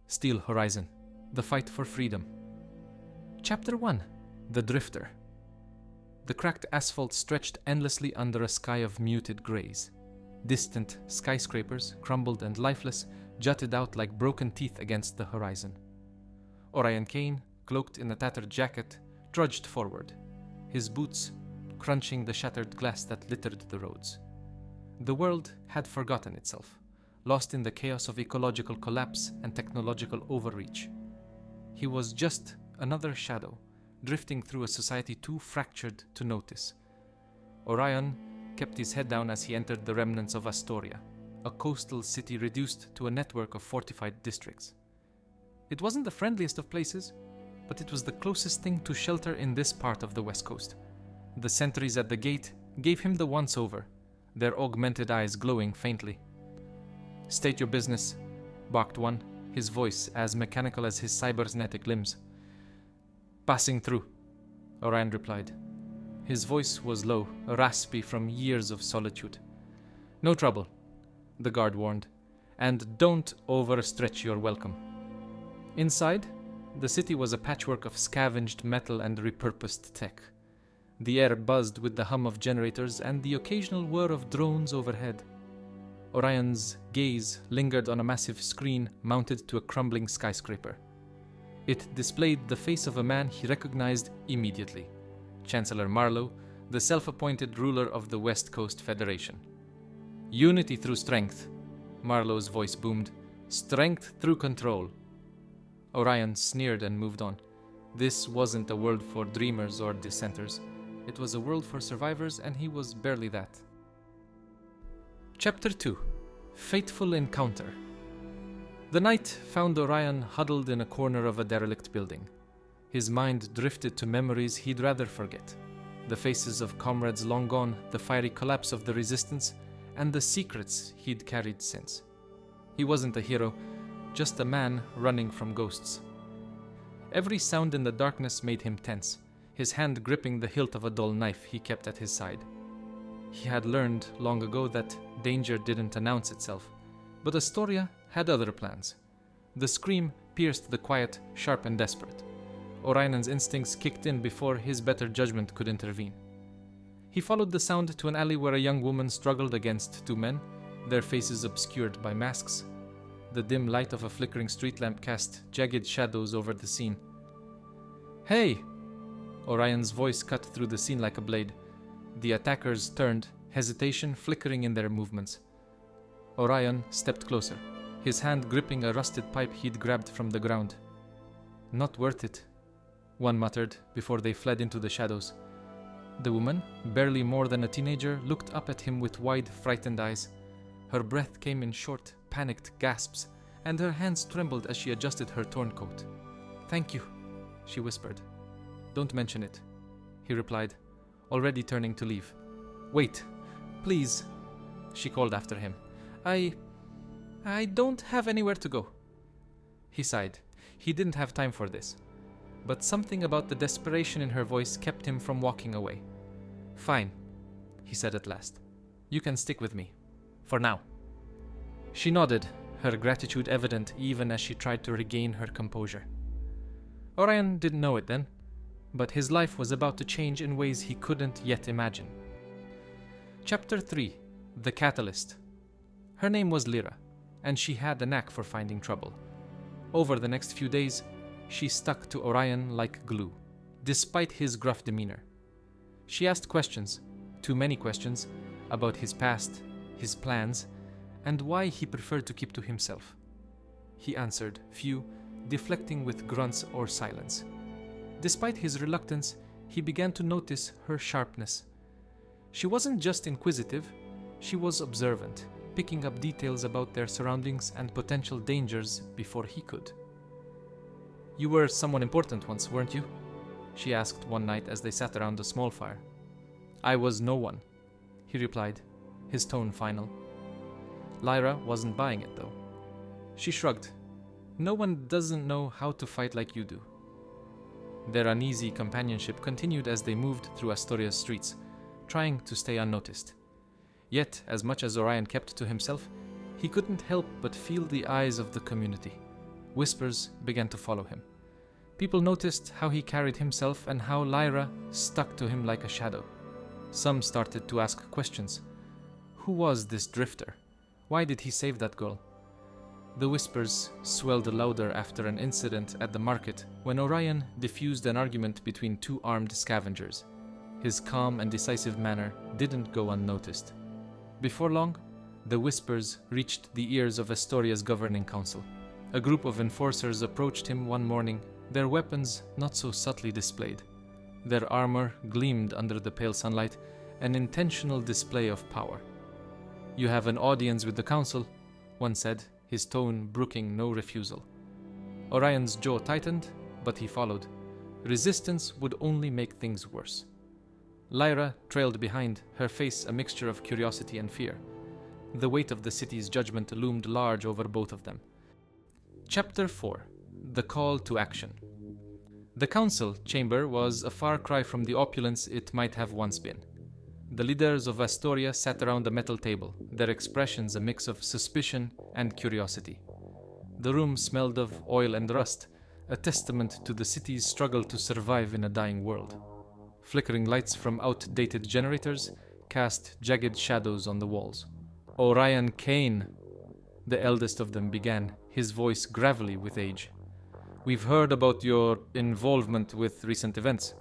Steel Horizon, The Fight for Freedom. Chapter 1, The Drifter. The cracked asphalt stretched endlessly under a sky of muted grays. Distant skyscrapers, crumbled and lifeless, jutted out like broken teeth against the horizon. Orion Kane, cloaked in a tattered jacket, trudged forward, his boots crunching the shattered glass that littered the roads. The world had forgotten itself, lost in the chaos of ecological collapse and technological overreach. He was just another shadow, drifting through a society too fractured to notice. Orion kept his head down as he entered the remnants of Astoria, a coastal city reduced to a network of fortified districts. It wasn't the friendliest of places, but it was the closest thing to shelter in this part of the West Coast. The sentries at the gate gave him the once-over, their augmented eyes glowing faintly. "State your business," barked one, his voice as mechanical as his cybernetic limbs. "Passing through," Orion replied. His voice was low, raspy from years of solitude. "No trouble," the guard warned, "and don't overstretch your welcome." Inside, the city was a patchwork of scavenged metal and repurposed tech. The air buzzed with the hum of generators and the occasional whir of drones overhead. Orion's gaze lingered on a massive screen mounted to a crumbling skyscraper. It displayed the face of a man he recognized immediately, Chancellor Marlowe, the self-appointed ruler of the West Coast Federation. "Unity through strength," Marlowe's voice boomed. "Strength through control." Orion sneered and moved on. This wasn't a world for dreamers or dissenters. It was a world for survivors, and he was barely that. Chapter 2, Fateful Encounter. The night found Orion huddled in a corner of a derelict building. His mind drifted to memories he'd rather forget. The faces of comrades long gone, the fiery collapse of the resistance, and the secrets he'd carried since. He wasn't a hero, just a man running from ghosts. Every sound in the darkness made him tense, his hand gripping the hilt of a dull knife he kept at his side. He had learned long ago that danger didn't announce itself, but Astoria had other plans. The scream pierced the quiet, sharp and desperate. Orion's instincts kicked in before his better judgment could intervene. He followed the sound to an alley where a young woman struggled against two men, their faces obscured by masks. The dim light of a flickering street lamp cast jagged shadows over the scene. "Hey!" Orion's voice cut through the scene like a blade. The attackers turned, hesitation flickering in their movements. Orion stepped closer, his hand gripping a rusted pipe he'd grabbed from the ground. "Not worth it," one muttered before they fled into the shadows. The woman, barely more than a teenager, looked up at him with wide, frightened eyes. Her breath came in short, panicked gasps, and her hands trembled as she adjusted her torn coat. "Thank you," she whispered. "Don't mention it," he replied, already turning to leave. "Wait, please," she called after him. I don't have anywhere to go." He sighed. He didn't have time for this. But something about the desperation in her voice kept him from walking away. "Fine," he said at last. "You can stick with me. For now." She nodded, her gratitude evident even as she tried to regain her composure. Orion didn't know it then, but his life was about to change in ways he couldn't yet imagine. Chapter 3, The Catalyst. Her name was Lyra, and she had a knack for finding trouble. Over the next few days, she stuck to Orion like glue, despite his gruff demeanor. She asked questions, too many questions, about his past, his plans, and why he preferred to keep to himself. He answered few, deflecting with grunts or silence. Despite his reluctance, he began to notice her sharpness. She wasn't just inquisitive, she was observant, picking up details about their surroundings and potential dangers before he could. "You were someone important once, weren't you?" she asked one night as they sat around a small fire. "I was no one," he replied, his tone final. Lyra wasn't buying it, though. She shrugged. "No one doesn't know how to fight like you do." Their uneasy companionship continued as they moved through Astoria's streets, trying to stay unnoticed. Yet, as much as Orion kept to himself, he couldn't help but feel the eyes of the community. Whispers began to follow him. People noticed how he carried himself and how Lyra stuck to him like a shadow. Some started to ask questions. Who was this drifter? Why did he save that girl? The whispers swelled louder after an incident at the market when Orion diffused an argument between two armed scavengers. His calm and decisive manner didn't go unnoticed. Before long, the whispers reached the ears of Astoria's governing council. A group of enforcers approached him one morning, their weapons not so subtly displayed. Their armor gleamed under the pale sunlight, an intentional display of power. "You have an audience with the council," one said, his tone brooking no refusal. Orion's jaw tightened, but he followed. Resistance would only make things worse. Lyra trailed behind, her face a mixture of curiosity and fear. The weight of the city's judgment loomed large over both of them. Chapter 4. The Call to Action. The council chamber was a far cry from the opulence it might have once been. The leaders of Astoria sat around a metal table, their expressions a mix of suspicion and curiosity. The room smelled of oil and rust, a testament to the city's struggle to survive in a dying world. Flickering lights from outdated generators cast jagged shadows on the walls. "Orion Kane," the eldest of them began, his voice gravelly with age. "We've heard about your involvement with recent events."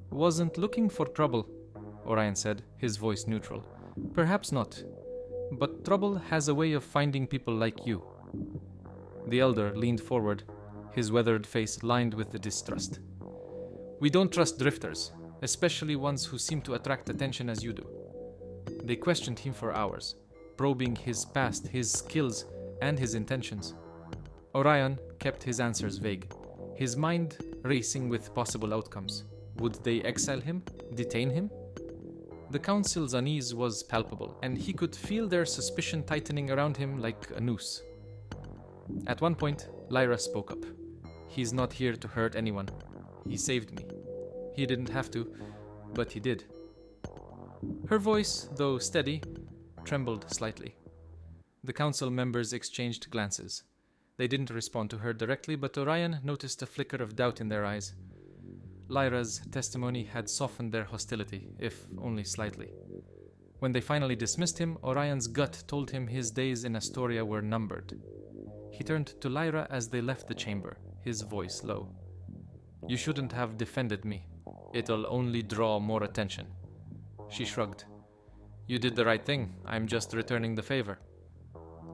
"Wasn't looking for trouble," Orion said, his voice neutral. "Perhaps not. But trouble has a way of finding people like you." The elder leaned forward, his weathered face lined with the distrust. "We don't trust drifters, especially ones who seem to attract attention as you do." They questioned him for hours, probing his past, his skills, and his intentions. Orion kept his answers vague, his mind racing with possible outcomes. Would they exile him? Detain him? The council's unease was palpable, and he could feel their suspicion tightening around him like a noose. At one point, Lyra spoke up. "He's not here to hurt anyone. He saved me. He didn't have to, but he did." Her voice, though steady, trembled slightly. The council members exchanged glances. They didn't respond to her directly, but Orion noticed a flicker of doubt in their eyes. Lyra's testimony had softened their hostility, if only slightly. When they finally dismissed him, Orion's gut told him his days in Astoria were numbered. He turned to Lyra as they left the chamber, his voice low. "You shouldn't have defended me. It'll only draw more attention." She shrugged. "You did the right thing. I'm just returning the favor."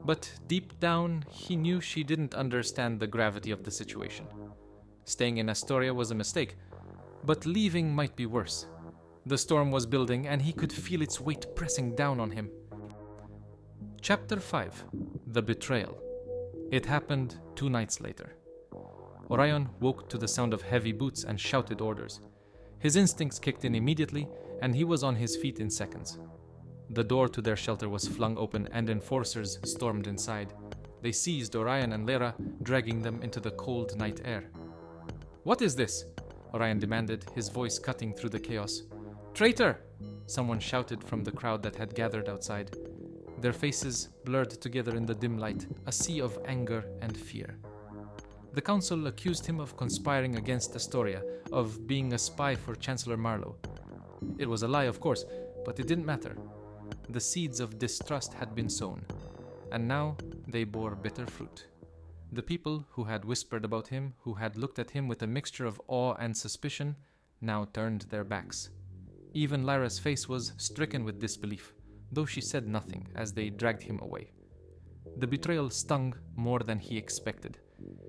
But deep down, he knew she didn't understand the gravity of the situation. Staying in Astoria was a mistake, but leaving might be worse. The storm was building, and he could feel its weight pressing down on him. Chapter 5. The Betrayal. It happened 2 nights later. Orion woke to the sound of heavy boots and shouted orders. His instincts kicked in immediately, and he was on his feet in seconds. The door to their shelter was flung open, and enforcers stormed inside. They seized Orion and Lyra, dragging them into the cold night air. "What is this?" Orion demanded, his voice cutting through the chaos. "Traitor!" someone shouted from the crowd that had gathered outside. Their faces blurred together in the dim light, a sea of anger and fear. The council accused him of conspiring against Astoria, of being a spy for Chancellor Marlowe. It was a lie, of course, but it didn't matter. The seeds of distrust had been sown, and now they bore bitter fruit. The people who had whispered about him, who had looked at him with a mixture of awe and suspicion, now turned their backs. Even Lyra's face was stricken with disbelief, though she said nothing as they dragged him away. The betrayal stung more than he expected.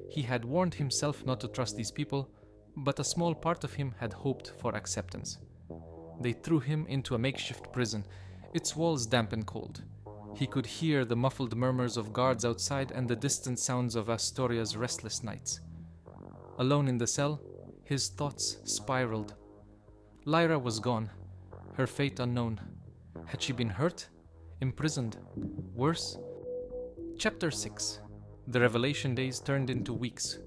He had warned himself not to trust these people, but a small part of him had hoped for acceptance. They threw him into a makeshift prison, its walls damp and cold. He could hear the muffled murmurs of guards outside and the distant sounds of Astoria's restless nights. Alone in the cell, his thoughts spiraled. Lyra was gone, her fate unknown. Had she been hurt? Imprisoned? Worse? Chapter 6. The revelation days turned into weeks.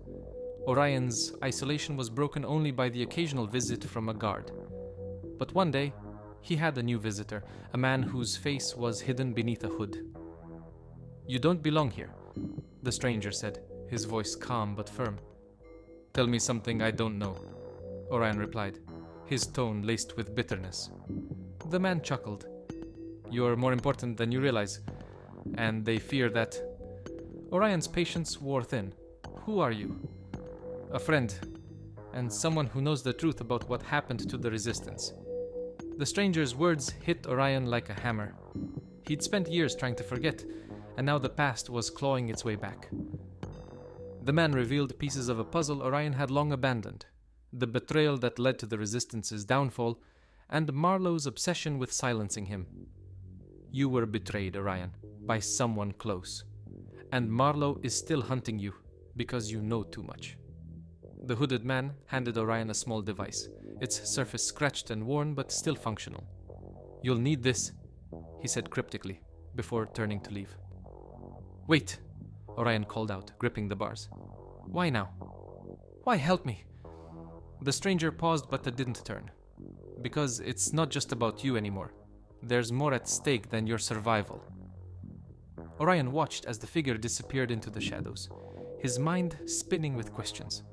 Orion's isolation was broken only by the occasional visit from a guard. But one day, he had a new visitor, a man whose face was hidden beneath a hood. "You don't belong here," the stranger said, his voice calm but firm. "Tell me something I don't know," Orion replied, his tone laced with bitterness. The man chuckled. "You're more important than you realize, and they fear that." Orion's patience wore thin. "Who are you?" "A friend, and someone who knows the truth about what happened to the Resistance." The stranger's words hit Orion like a hammer. He'd spent years trying to forget, and now the past was clawing its way back. The man revealed pieces of a puzzle Orion had long abandoned: the betrayal that led to the Resistance's downfall, and Marlowe's obsession with silencing him. "You were betrayed, Orion, by someone close, and Marlowe is still hunting you because you know too much." The hooded man handed Orion a small device, its surface scratched and worn but still functional. "You'll need this," he said cryptically, before turning to leave. "Wait," Orion called out, gripping the bars. "Why now? Why help me?" The stranger paused but didn't turn. "Because it's not just about you anymore. There's more at stake than your survival." Orion watched as the figure disappeared into the shadows, his mind spinning with questions.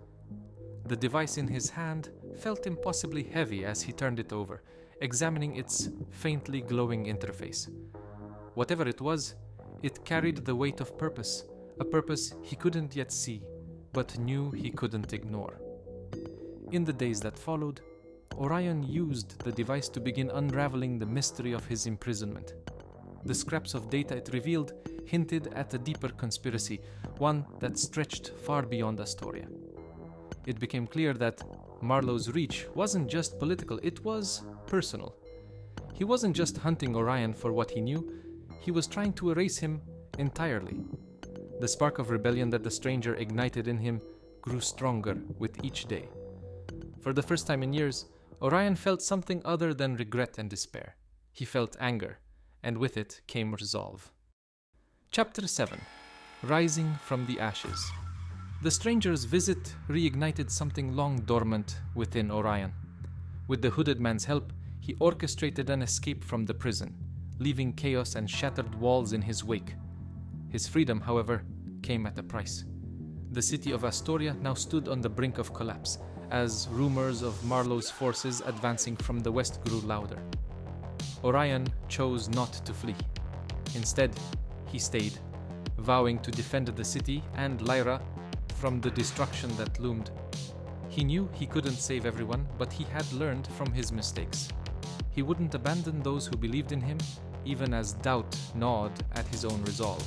The device in his hand felt impossibly heavy as he turned it over, examining its faintly glowing interface. Whatever it was, it carried the weight of purpose, a purpose he couldn't yet see, but knew he couldn't ignore. In the days that followed, Orion used the device to begin unraveling the mystery of his imprisonment. The scraps of data it revealed hinted at a deeper conspiracy, one that stretched far beyond Astoria. It became clear that Marlowe's reach wasn't just political, it was personal. He wasn't just hunting Orion for what he knew, he was trying to erase him entirely. The spark of rebellion that the stranger ignited in him grew stronger with each day. For the first time in years, Orion felt something other than regret and despair. He felt anger, and with it came resolve. Chapter 7: Rising from the Ashes. The stranger's visit reignited something long dormant within Orion. With the hooded man's help, he orchestrated an escape from the prison, leaving chaos and shattered walls in his wake. His freedom, however, came at a price. The city of Astoria now stood on the brink of collapse, as rumors of Marlowe's forces advancing from the west grew louder. Orion chose not to flee. Instead, he stayed, vowing to defend the city and Lyra from the destruction that loomed. He knew he couldn't save everyone, but he had learned from his mistakes. He wouldn't abandon those who believed in him, even as doubt gnawed at his own resolve.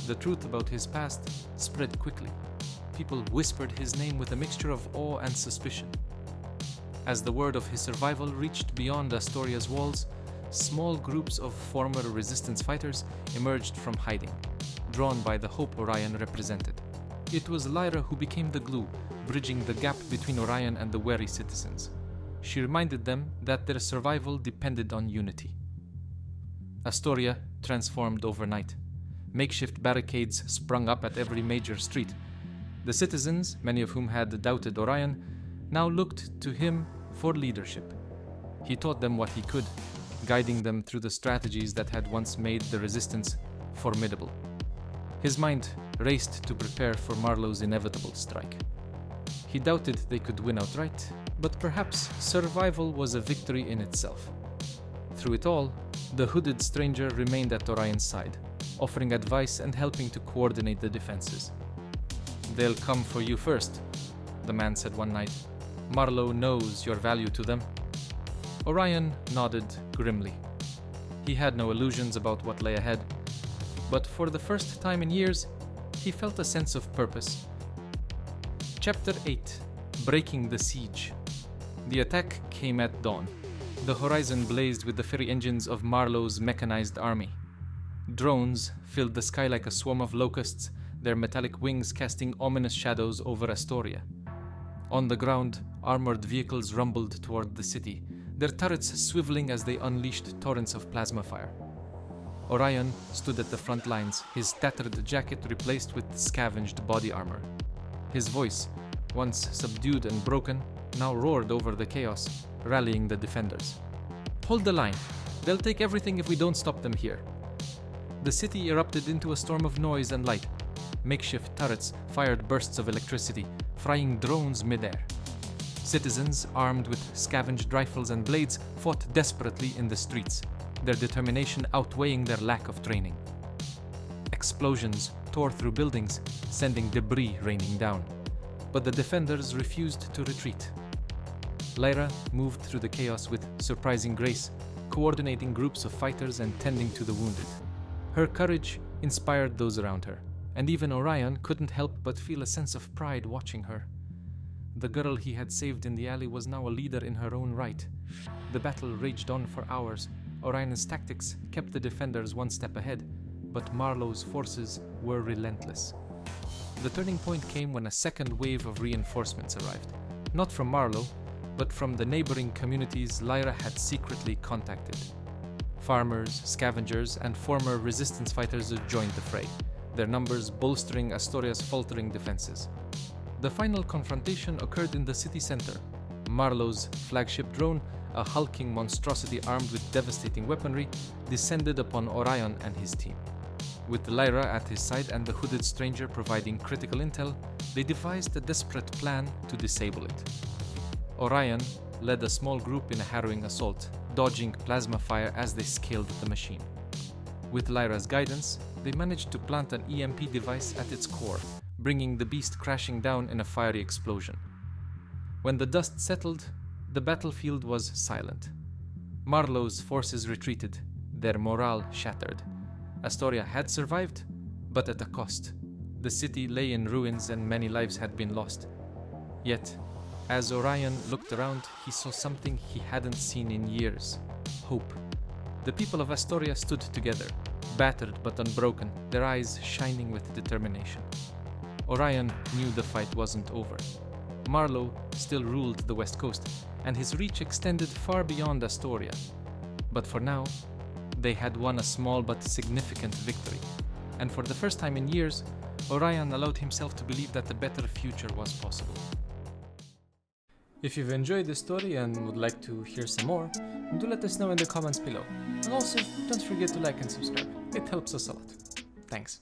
The truth about his past spread quickly. People whispered his name with a mixture of awe and suspicion. As the word of his survival reached beyond Astoria's walls, small groups of former resistance fighters emerged from hiding, drawn by the hope Orion represented. It was Lyra who became the glue, bridging the gap between Orion and the wary citizens. She reminded them that their survival depended on unity. Astoria transformed overnight. Makeshift barricades sprung up at every major street. The citizens, many of whom had doubted Orion, now looked to him for leadership. He taught them what he could, guiding them through the strategies that had once made the resistance formidable. His mind raced to prepare for Marlowe's inevitable strike. He doubted they could win outright, but perhaps survival was a victory in itself. Through it all, the hooded stranger remained at Orion's side, offering advice and helping to coordinate the defenses. "They'll come for you first," the man said one night. "Marlowe knows your value to them." Orion nodded grimly. He had no illusions about what lay ahead, but for the first time in years, he felt a sense of purpose. Chapter 8: Breaking the Siege. The attack came at dawn. The horizon blazed with the fiery engines of Marlowe's mechanized army. Drones filled the sky like a swarm of locusts, their metallic wings casting ominous shadows over Astoria. On the ground, armored vehicles rumbled toward the city, their turrets swiveling as they unleashed torrents of plasma fire. Orion stood at the front lines, his tattered jacket replaced with scavenged body armor. His voice, once subdued and broken, now roared over the chaos, rallying the defenders. "Hold the line. They'll take everything if we don't stop them here." The city erupted into a storm of noise and light. makeshift turrets fired bursts of electricity, frying drones mid-air. Citizens, armed with scavenged rifles and blades, fought desperately in the streets, their determination outweighing their lack of training. Explosions tore through buildings, sending debris raining down, but the defenders refused to retreat. Lyra moved through the chaos with surprising grace, coordinating groups of fighters and tending to the wounded. Her courage inspired those around her, and even Orion couldn't help but feel a sense of pride watching her. The girl he had saved in the alley was now a leader in her own right. The battle raged on for hours. Orion's tactics kept the defenders one step ahead, but Marlowe's forces were relentless. The turning point came when a second wave of reinforcements arrived, not from Marlowe, but from the neighboring communities Lyra had secretly contacted. Farmers, scavengers, and former resistance fighters joined the fray, their numbers bolstering Astoria's faltering defenses. The final confrontation occurred in the city center. Marlowe's flagship drone, a hulking monstrosity armed with devastating weaponry, descended upon Orion and his team. With Lyra at his side and the hooded stranger providing critical intel, they devised a desperate plan to disable it. Orion led a small group in a harrowing assault, dodging plasma fire as they scaled the machine. With Lyra's guidance, they managed to plant an EMP device at its core, bringing the beast crashing down in a fiery explosion. When the dust settled, the battlefield was silent. Marlowe's forces retreated, their morale shattered. Astoria had survived, but at a cost. The city lay in ruins and many lives had been lost. Yet, as Orion looked around, he saw something he hadn't seen in years: hope. The people of Astoria stood together, battered but unbroken, their eyes shining with determination. Orion knew the fight wasn't over. Marlowe still ruled the West Coast, and his reach extended far beyond Astoria. But for now, they had won a small but significant victory, and for the first time in years, Orion allowed himself to believe that a better future was possible. If you've enjoyed this story and would like to hear some more, do let us know in the comments below. And also, don't forget to like and subscribe. It helps us a lot. Thanks.